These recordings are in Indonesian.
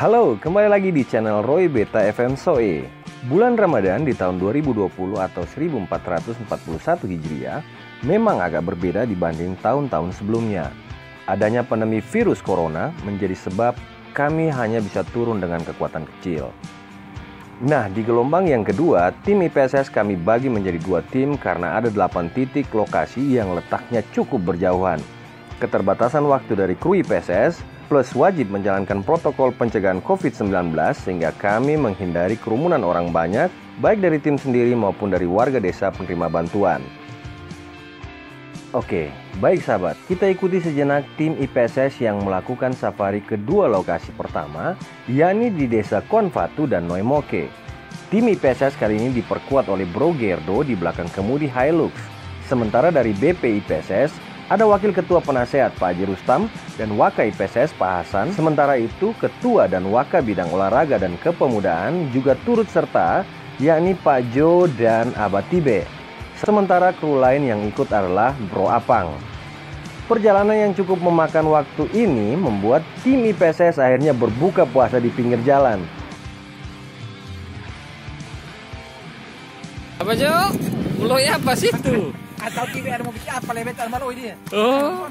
Halo, kembali lagi di channel Roy Beta FM Soe. Bulan Ramadan di tahun 2020 atau 1441 Hijriah memang agak berbeda dibanding tahun-tahun sebelumnya. Adanya pandemi virus corona menjadi sebab kami hanya bisa turun dengan kekuatan kecil. Nah, di gelombang yang kedua, tim IPSS kami bagi menjadi 2 tim karena ada 8 titik lokasi yang letaknya cukup berjauhan. Keterbatasan waktu dari kru IPSS plus wajib menjalankan protokol pencegahan COVID-19 sehingga kami menghindari kerumunan orang banyak, baik dari tim sendiri maupun dari warga desa penerima bantuan. Oke, baik sahabat, kita ikuti sejenak tim IPSS yang melakukan safari ke 2 lokasi pertama, yakni di desa Konfatu dan Noimoke. Tim IPSS kali ini diperkuat oleh Bro Gerdo di belakang kemudi Hilux. Sementara dari BP IPSS, ada Wakil Ketua Penasehat Pak Haji Rustam dan Waka IPSS Pak Hasan. Sementara itu Ketua dan Waka Bidang Olahraga dan Kepemudaan juga turut serta, yakni Pak Jo dan Abah Tibe. Sementara kru lain yang ikut adalah Bro Apang. Perjalanan yang cukup memakan waktu ini membuat tim IPSS akhirnya berbuka puasa di pinggir jalan. Apa Jo? Mulai apa sih itu? Atau TV ada mau bikin apa lebet sama lo ini? Oh.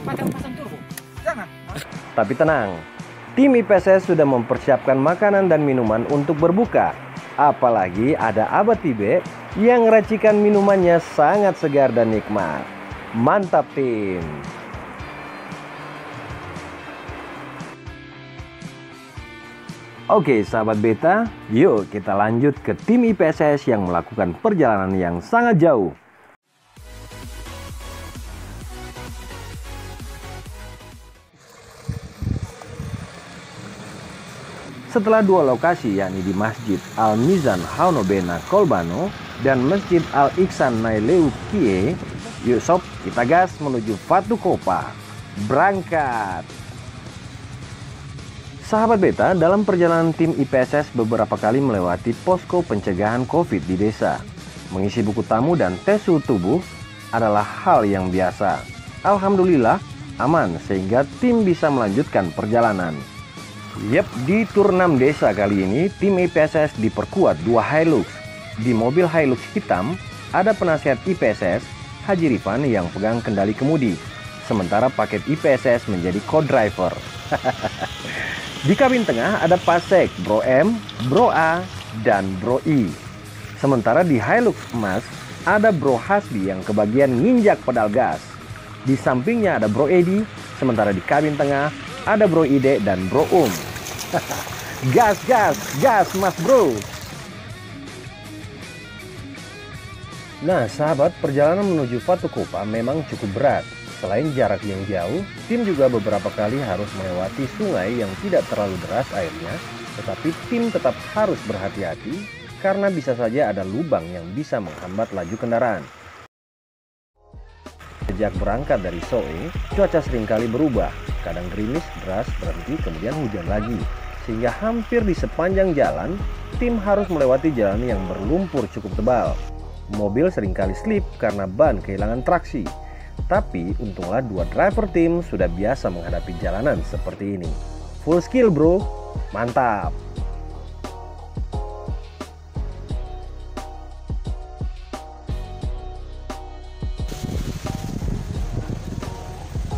Pasang turbo. Jangan. Tapi tenang, tim IPSS sudah mempersiapkan makanan dan minuman untuk berbuka. Apalagi ada Abah Tibe yang racikan minumannya sangat segar dan nikmat. Mantap tim! Oke sahabat beta, yuk kita lanjut ke tim IPSS yang melakukan perjalanan yang sangat jauh. Setelah 2 lokasi, yakni di Masjid Al-Mizan Haunobena Kolbano dan Masjid Al-Iksan Naileu Kie, yuk sob, kita gas menuju Fatu Kopa. Berangkat! Sahabat beta, dalam perjalanan tim IPSS beberapa kali melewati posko pencegahan COVID di desa. Mengisi buku tamu dan tes suhu tubuh adalah hal yang biasa. Alhamdulillah, aman sehingga tim bisa melanjutkan perjalanan. Yep, di tur 6 desa kali ini, tim IPSS diperkuat 2 Hilux. Di mobil Hilux hitam, ada penasihat IPSS, Haji Rifan yang pegang kendali kemudi. Sementara paket IPSS menjadi co-driver. Di kabin tengah ada Pasek, Bro M, Bro A, dan Bro I. Sementara di Hilux emas ada Bro Hasbi yang kebagian nginjak pedal gas. Di sampingnya ada Bro Edi, sementara di kabin tengah ada Bro Ide dan Bro Gas, gas, gas mas bro. Nah sahabat, perjalanan menuju Fatu Kopa memang cukup berat. Selain jarak yang jauh, tim juga beberapa kali harus melewati sungai yang tidak terlalu deras airnya, tetapi tim tetap harus berhati-hati karena bisa saja ada lubang yang bisa menghambat laju kendaraan. Sejak berangkat dari Soe, cuaca seringkali berubah, kadang gerimis, deras, berhenti, kemudian hujan lagi. Sehingga hampir di sepanjang jalan, tim harus melewati jalan yang berlumpur cukup tebal. Mobil seringkali slip karena ban kehilangan traksi. Tapi untunglah 2 driver tim sudah biasa menghadapi jalanan seperti ini. Full skill bro, mantap!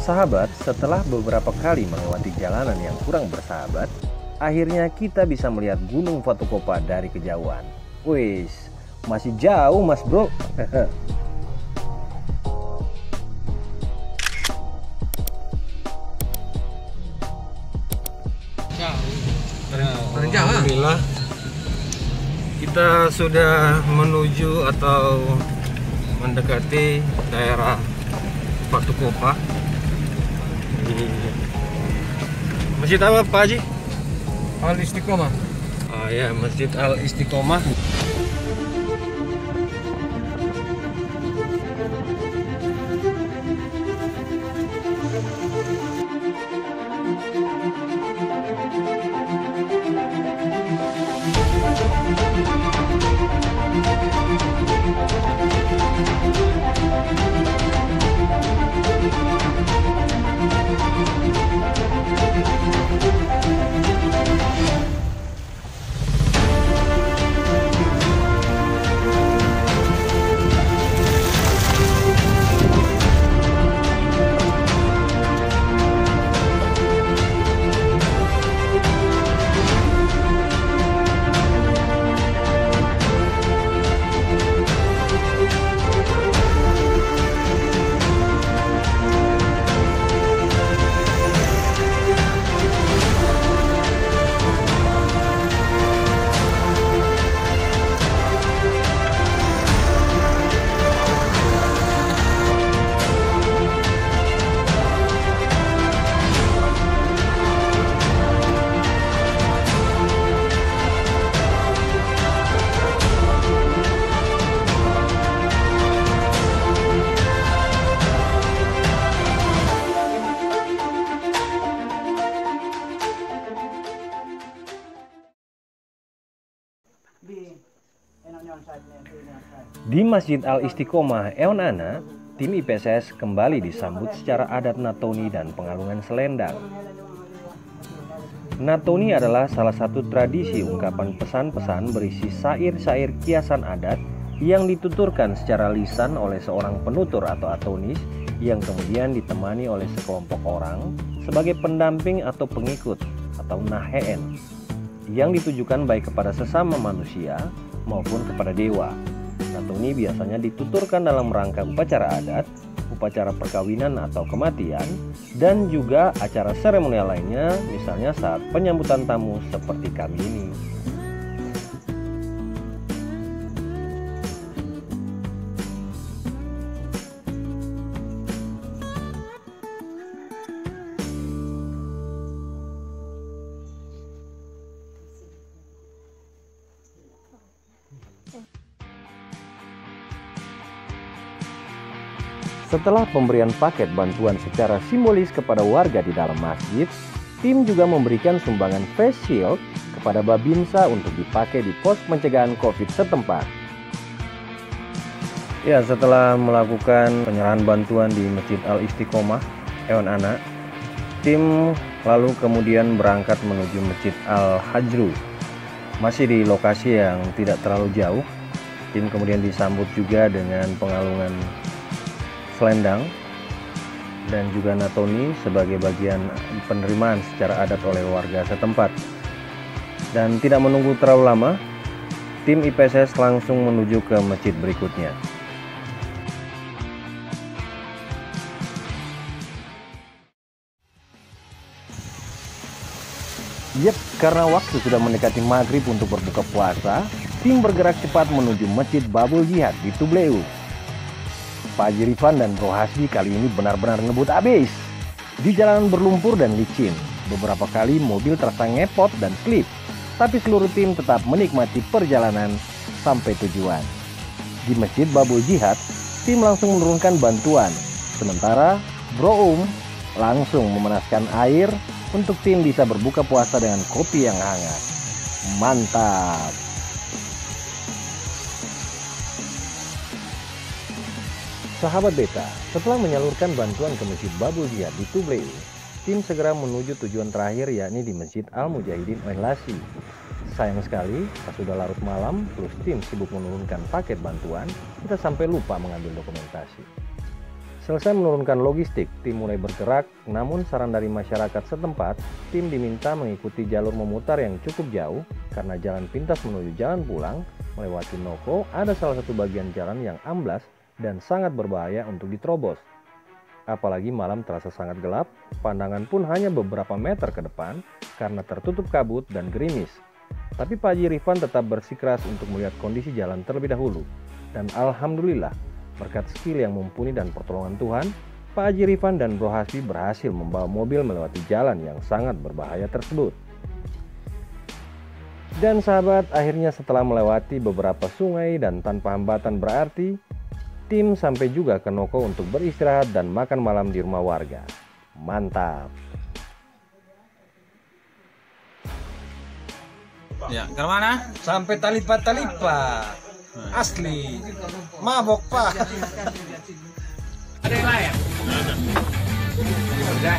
Sahabat, setelah beberapa kali melewati jalanan yang kurang bersahabat, akhirnya kita bisa melihat Gunung Fatu Kopa dari kejauhan. Wis, masih jauh mas bro. Alhamdulillah kita sudah menuju atau mendekati daerah Fatu Kopa. Masjid apa Pak Haji? Al Istiqomah. Oh ya, Masjid Al Istiqomah. Di Masjid Al-Istiqomah Eon Ana, tim IPSS kembali disambut secara adat Natoni dan pengalungan selendang. Natoni adalah salah satu tradisi ungkapan pesan-pesan berisi syair-syair kiasan adat yang dituturkan secara lisan oleh seorang penutur atau atonis yang kemudian ditemani oleh sekelompok orang sebagai pendamping atau pengikut atau naheen yang ditujukan baik kepada sesama manusia maupun kepada dewa. Natoni biasanya dituturkan dalam rangka upacara adat, upacara perkawinan atau kematian, dan juga acara seremonial lainnya, misalnya saat penyambutan tamu seperti kami ini. Setelah pemberian paket bantuan secara simbolis kepada warga di dalam masjid, tim juga memberikan sumbangan face shield kepada Babinsa untuk dipakai di pos pencegahan COVID setempat. Ya, setelah melakukan penyerahan bantuan di Masjid Al-Istiqomah Eon Ana, tim lalu kemudian berangkat menuju Masjid Al-Hajru. Masih di lokasi yang tidak terlalu jauh, tim kemudian disambut juga dengan pengalungan selendang dan juga natoni sebagai bagian penerimaan secara adat oleh warga setempat. Dan tidak menunggu terlalu lama, tim IPSS langsung menuju ke masjid berikutnya. Yep, karena waktu sudah mendekati maghrib untuk berbuka puasa, tim bergerak cepat menuju Masjid Babul Jihad di Tubleu. Pak Haji Rifan dan Bro Hasbi kali ini benar-benar ngebut abis. Di jalanan berlumpur dan licin, beberapa kali mobil terasa ngepot dan slip, tapi seluruh tim tetap menikmati perjalanan sampai tujuan. Di Masjid Babul Jihad, tim langsung menurunkan bantuan, sementara Bro langsung memanaskan air untuk tim bisa berbuka puasa dengan kopi yang hangat. Mantap! Sahabat Beta, setelah menyalurkan bantuan ke Masjid Babul Jihad di Tubleu, tim segera menuju tujuan terakhir yakni di Masjid Al-Mujahidin Oilasi. Sayang sekali, pas sudah larut malam, terus tim sibuk menurunkan paket bantuan, kita sampai lupa mengambil dokumentasi. Selesai menurunkan logistik, tim mulai bergerak, namun saran dari masyarakat setempat, tim diminta mengikuti jalur memutar yang cukup jauh, karena jalan pintas menuju jalan pulang, melewati Noko, ada salah satu bagian jalan yang amblas, dan sangat berbahaya untuk diterobos. Apalagi malam terasa sangat gelap, pandangan pun hanya beberapa meter ke depan karena tertutup kabut dan gerimis. Tapi Pak Haji Rifan tetap bersikeras untuk melihat kondisi jalan terlebih dahulu. Dan alhamdulillah, berkat skill yang mumpuni dan pertolongan Tuhan, Pak Haji Rifan dan Bro Hasbi berhasil membawa mobil melewati jalan yang sangat berbahaya tersebut. Dan sahabat, akhirnya setelah melewati beberapa sungai dan tanpa hambatan berarti, tim sampai juga ke Noko untuk beristirahat dan makan malam di rumah warga. Mantap! Ya, ke mana? Sampai talipat-talipat. Asli. Mabok, Pak. Ada yang lain? Udah.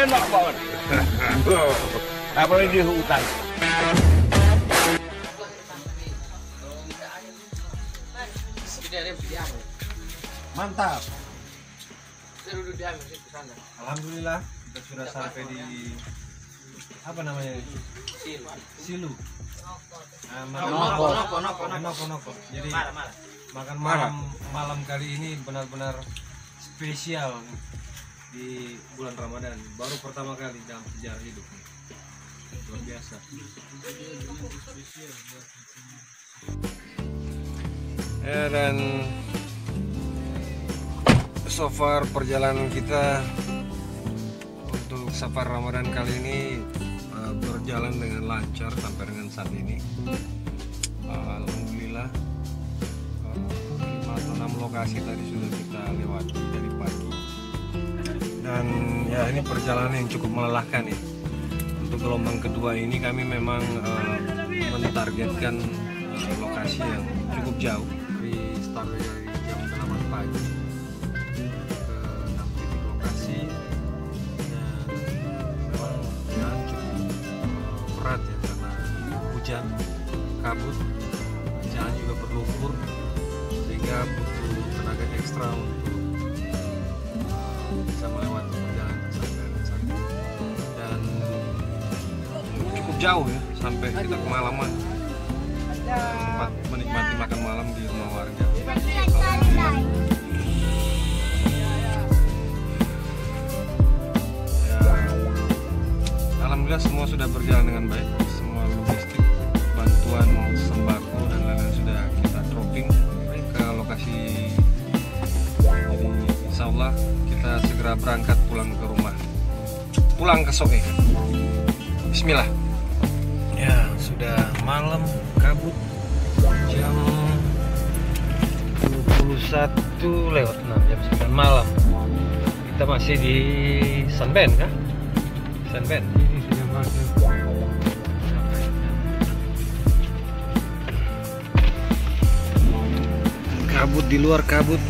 Enak banget. Apalagi di hutan. Mantap. Alhamdulillah kita sudah sampai di apa namanya? Silu. Noko. Jadi makan malam kali ini benar-benar spesial di bulan Ramadan. Baru pertama kali dalam sejarah hidup. Luar biasa. Ya, dan so far perjalanan kita untuk safar Ramadan kali ini berjalan dengan lancar sampai dengan saat ini. Alhamdulillah 5 atau 6 lokasi tadi sudah kita lewati dari pagi. Dan ya, ini perjalanan yang cukup melelahkan ya. Untuk gelombang kedua ini kami memang mentargetkan lokasi yang cukup jauh, dari start dari jam 8 pagi ke 6 titik lokasi, dan memang cukup berat ya karena hujan, kabut, jalan juga berlumpur, sehingga butuh tenaga ekstra untuk bisa melewati perjalanan sampai dan cukup jauh ya, sampai kita kemalaman, sempat menikmati makan malam di rumah warga. Ya, alhamdulillah semua sudah berjalan dengan baik, semua logistik, bantuan sembako dan lain-lain sudah kita dropping ke lokasi. Jadi insya Allah kita segera berangkat pulang ke rumah, pulang ke Soe. Bismillah. Ya, sudah malam, kabut, jam 21:06, jam 9 malam. Kita masih di Sanben kah? Sanben. Kabut di luar, kabut